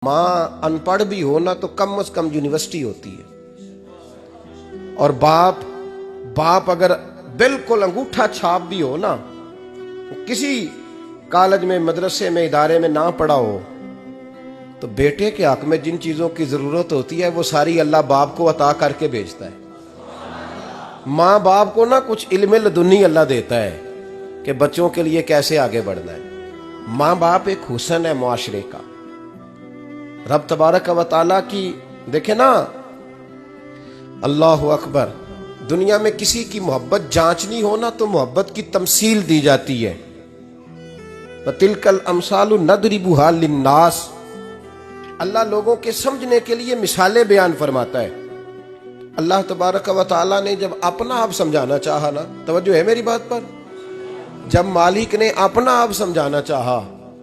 माँ अनपढ़ भी हो ना तो कम से कम यूनिवर्सिटी होती है। और बाप अगर बिल्कुल अंगूठा छाप भी हो ना, तो किसी कॉलेज में, मदरसे में, इदारे में ना पढ़ा हो, तो बेटे के हक में जिन चीजों की जरूरत होती है वो सारी अल्लाह बाप को अता करके भेजता है। माँ बाप को ना कुछ इल्म लदुन्नी अल्लाह देता है कि बच्चों के लिए कैसे आगे बढ़ना है। माँ बाप एक हुस्न है मुआशरे का। रब तबारक व तआला की देखे ना, अल्लाह अकबर, दुनिया में किसी की मोहब्बत जांचनी हो ना तो मोहब्बत की तमसील दी जाती है। तिलकल अमसालु नदरिबुहा लिन्नास, अल्लाह लोगों के समझने के लिए मिसालें बयान फरमाता है। अल्लाह तबारक व तआला ने जब अपना आप समझाना चाहा ना, तवज्जो है मेरी बात पर, जब मालिक ने अपना आप समझाना चाहा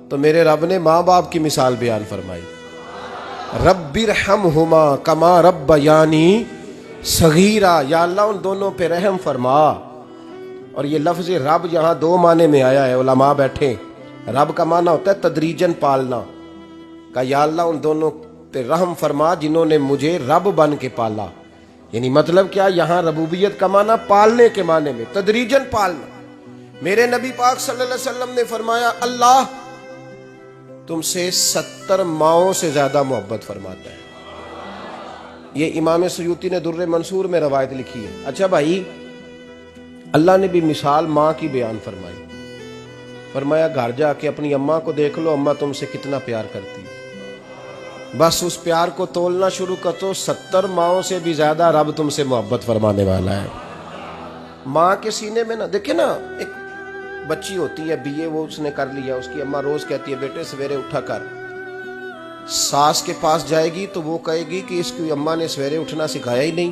तो मेरे रब ने माँ बाप की मिसाल बयान फरमाई। रब्बिरहमहुमा कमा रब्बयानी सगीरा, या अल्लाह उन दोनों पे रहम फरमा। और ये लफ्ज रब यहाँ दो माने में आया है, उलमा बैठे। रब का माना होता है तदरीजन पालना का, या अल्लाह उन दोनों पे रहम फरमा जिन्होंने मुझे रब बन के पाला। यानी मतलब क्या, यहाँ रबूबियत का माना पालने के माने में, तदरीजन पालना। मेरे नबी पाक सल्लल्लाहु अलैहि वसल्लम ने फरमाया, अल्लाह तुमसे 70 माओं से ज्यादा मोहब्बत फरमाता है। ये इमाम सयूती ने दुर्रे मंसूर में रवायत लिखी है। अच्छा भाई, अल्लाह ने भी मिसाल माँ की बयान फरमाई। फरमाया घर जाके अपनी अम्मा को देख लो, अम्मा तुमसे कितना प्यार करती है। बस उस प्यार को तोलना शुरू कर तो 70 माओं से भी ज्यादा रब तुमसे मोहब्बत फरमाने वाला है। माँ के सीने में ना, देखे ना, एक बच्ची होती है बीए, वो उसने कर लिया, उसकी अम्मा रोज कहती है बेटे सवेरे उठा कर। सास के पास जाएगी तो वो कहेगी कि इसकी अम्मा ने सवेरे उठना सिखाया ही नहीं।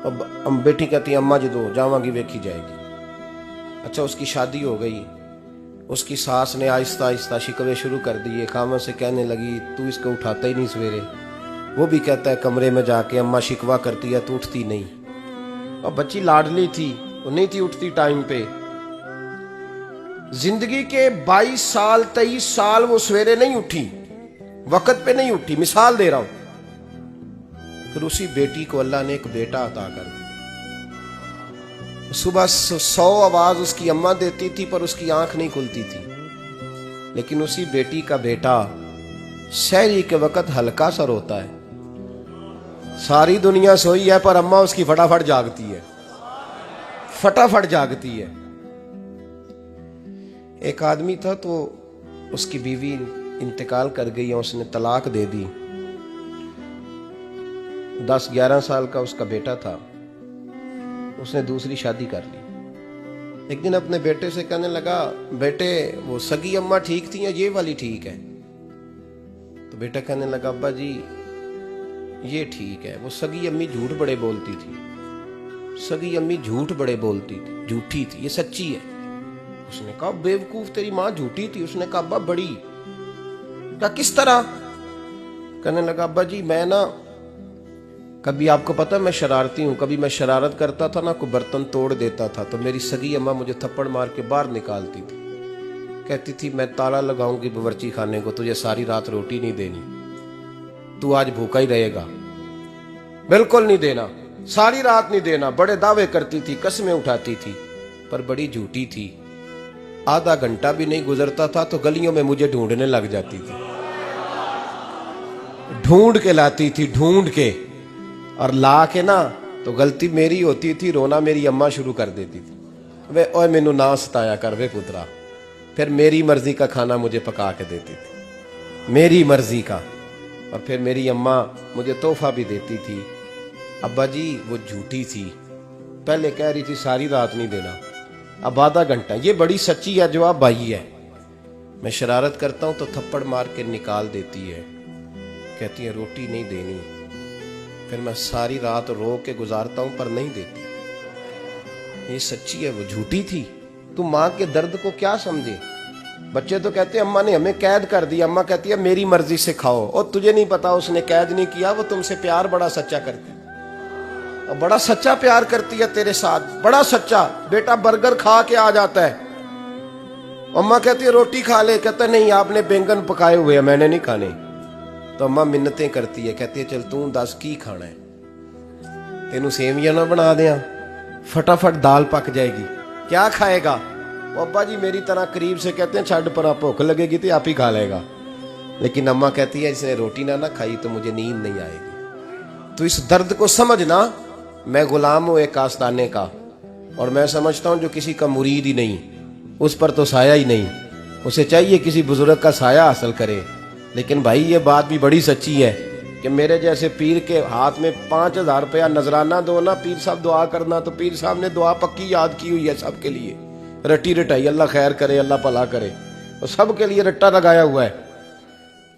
और बेटी कहती है अम्मा जी दो जावांगी वेखी जाएगी। अच्छा, उसकी शादी हो गई, उसकी सास ने आहिस्ता आहिस्ता शिकवे शुरू कर दिए, खामों से कहने लगी तू इसको उठाता ही नहीं सवेरे। वो भी कहता है कमरे में जाके अम्मा शिकवा करती है तू उठती नहीं। और बच्ची लाडली थी, वो नहीं थी उठती टाइम पे। जिंदगी के 22 साल 23 साल वो सवेरे नहीं उठी, वक्त पे नहीं उठी, मिसाल दे रहा हूं। फिर उसी बेटी को अल्लाह ने एक बेटा अता कर दिया। सुबह 100 आवाज उसकी अम्मा देती थी पर उसकी आंख नहीं खुलती थी। लेकिन उसी बेटी का बेटा सहरी के वक्त हल्का सा रोता है। सारी दुनिया सोई है पर अम्मा उसकी फटाफट जागती है, फटाफट जागती है। एक आदमी था तो उसकी बीवी इंतकाल कर गई और उसने तलाक दे दी। 10-11 साल का उसका बेटा था, उसने दूसरी शादी कर ली। एक दिन अपने बेटे से कहने लगा, बेटे वो सगी अम्मा ठीक थी या ये वाली ठीक है? तो बेटा कहने लगा, अब्बा जी ये ठीक है। वो सगी अम्मी झूठ बड़े बोलती थी, सगी अम्मी झूठ बड़े बोलती थी, झूठी थी, ये सच्ची है। उसने कहा बेवकूफ तेरी माँ झूठी थी। उसने कहा अब्बा बड़ी। कहा किस तरह? कहने लगा अब्बा जी मैं ना, कभी आपको पता मैं शरारती हूँ, कभी मैं शरारत करता था ना, कोई बर्तन तोड़ देता था तो मेरी सगी अम्मा मुझे थप्पड़ मार के बाहर निकालती थी। कहती थी मैं ताला लगाऊंगी बावर्ची खाने को, तुझे सारी रात रोटी नहीं देनी, तू आज भूखा ही रहेगा। बिल्कुल नहीं देना, सारी रात नहीं देना। बड़े दावे करती थी, कसमें उठाती थी, पर बड़ी झूठी थी। आधा घंटा भी नहीं गुजरता था तो गलियों में मुझे ढूंढने लग जाती थी, ढूंढ के लाती थी, ढूंढ के। और ला के ना तो गलती मेरी होती थी, रोना मेरी अम्मा शुरू कर देती थी, वे ओए मैनू ना सताया कर वे पुत्रा। फिर मेरी मर्जी का खाना मुझे पका के देती थी, मेरी मर्जी का। और फिर मेरी अम्मा मुझे तोहफा भी देती थी। अब्बा जी वो झूठी थी, पहले कह रही थी सारी रात नहीं देना, अब आधा घंटा। ये बड़ी सच्ची है, जवाब भाई है। मैं शरारत करता हूं तो थप्पड़ मार के निकाल देती है, कहती है रोटी नहीं देनी। फिर मैं सारी रात रो के गुजारता हूं पर नहीं देती। ये सच्ची है, वो झूठी थी। तुम माँ के दर्द को क्या समझे? बच्चे तो कहते हैं अम्मा ने हमें कैद कर दिया, अम्मा कहती है मेरी मर्जी से खाओ। और तुझे नहीं पता उसने कैद नहीं किया, वो तुमसे प्यार बड़ा सच्चा करती है, और बड़ा सच्चा प्यार करती है तेरे साथ, बड़ा सच्चा। बेटा बर्गर खा के आ जाता है, अम्मा कहती है रोटी खा ले, कहता नहीं आपने बैंगन पकाए हुए हैं मैंने नहीं खाने। तो अम्मा मिन्नतें करती है, कहती है चल तू दस की खाना है, तेनू सेवियां ना बना दियां, फटाफट दाल पक जाएगी, क्या खाएगा? वो अब्बा जी मेरी तरह करीब से कहते हैं छड़ पर, भूख लगेगी तो आप ही खा लेगा। लेकिन अम्मा कहती है इसने रोटी ना खाई तो मुझे नींद नहीं आएगी। तो इस दर्द को समझना, मैं गुलाम हूं एक आस्ताने का, और मैं समझता हूं जो किसी का मुरीद ही नहीं उस पर तो साया ही नहीं, उसे चाहिए किसी बुजुर्ग का साया हासिल करे। लेकिन भाई ये बात भी बड़ी सच्ची है कि मेरे जैसे पीर के हाथ में 5,000 रुपया नजराना दो ना, पीर साहब दुआ करना, तो पीर साहब ने दुआ पक्की याद की हुई है सबके लिए, रट्टी रटाई, अल्लाह खैर करे, अल्लाह भला करे, और सबके लिए रट्टा लगाया हुआ है।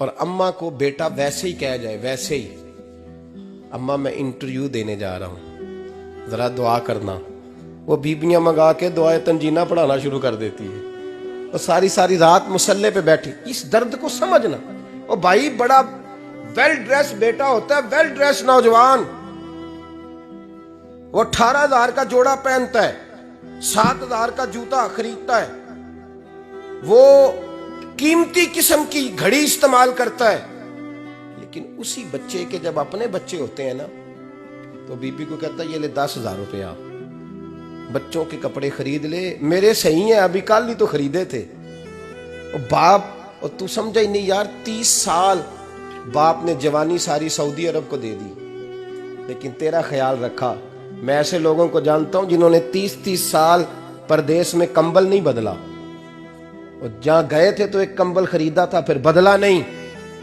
और अम्मा को बेटा वैसे ही कह जाए, वैसे ही, अम्मा मैं इंटरव्यू देने जा रहा हूं, जरा दुआ करना, वो बीबियां मंगा के दुआए तंजीना पढ़ाना शुरू कर देती है, और सारी सारी रात मुसल्ले पे बैठी। इस दर्द को समझना। और भाई बड़ा वेल ड्रेस बेटा होता है, वेल ड्रेस नौजवान, वो 18,000 का जोड़ा पहनता है, 7,000 का जूता खरीदता है, वो कीमती किस्म की घड़ी इस्तेमाल करता है। लेकिन उसी बच्चे के जब अपने बच्चे होते हैं ना, तो बीबी को कहता है ये ले 10,000 रुपया, बच्चों के कपड़े खरीद ले, मेरे सही है, अभी कल ही तो खरीदे थे। और बाप, और तू समझा ही नहीं यार, 30 साल बाप ने जवानी सारी सऊदी अरब को दे दी, लेकिन तेरा ख्याल रखा। मैं ऐसे लोगों को जानता हूं जिन्होंने 30-30 साल परदेश में कंबल नहीं बदला, और जहां गए थे तो एक कंबल खरीदा था, फिर बदला नहीं।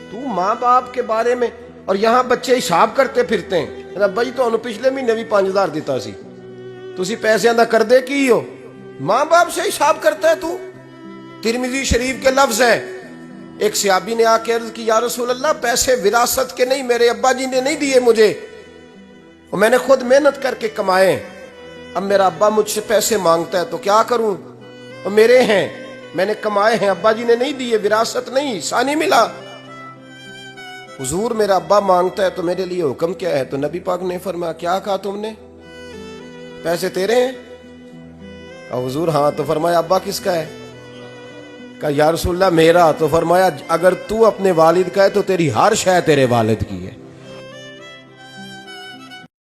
तू माँ बाप के बारे में, और यहां बच्चे हिसाब करते फिरते हैं, भाई तो पिछले महीने भी 5,000 दिता सी, तुसी पैसे दा कर दे की हो, मां बाप से हिसाब करता है तू। तिरमिजी शरीफ के लफ्ज है, एक सहाबी ने आके अर्ज की, या रसूल अल्लाह पैसे विरासत के नहीं, मेरे अब्बा जी ने नहीं दिए मुझे, और मैंने खुद मेहनत करके कमाए, अब मेरा अब्बा मुझसे पैसे मांगता है तो क्या करूं, और मेरे हैं, मैंने कमाए हैं, अब्बा जी ने नहीं दिए, विरासत नहीं, हिस्सा नहीं मिला। हुजूर मेरा अब्बा मांगता है तो मेरे लिए हुक्म क्या है? तो नबी पाक ने फरमाया, क्या कहा तुमने, पैसे तेरे हैं? कहा हुजूर हाँ। तो फरमाया अब्बा किसका है? कहा या रसूलल्लाह मेरा। तो फरमाया अगर तू अपने वालिद का है तो तेरी हर शय तेरे वालिद की है।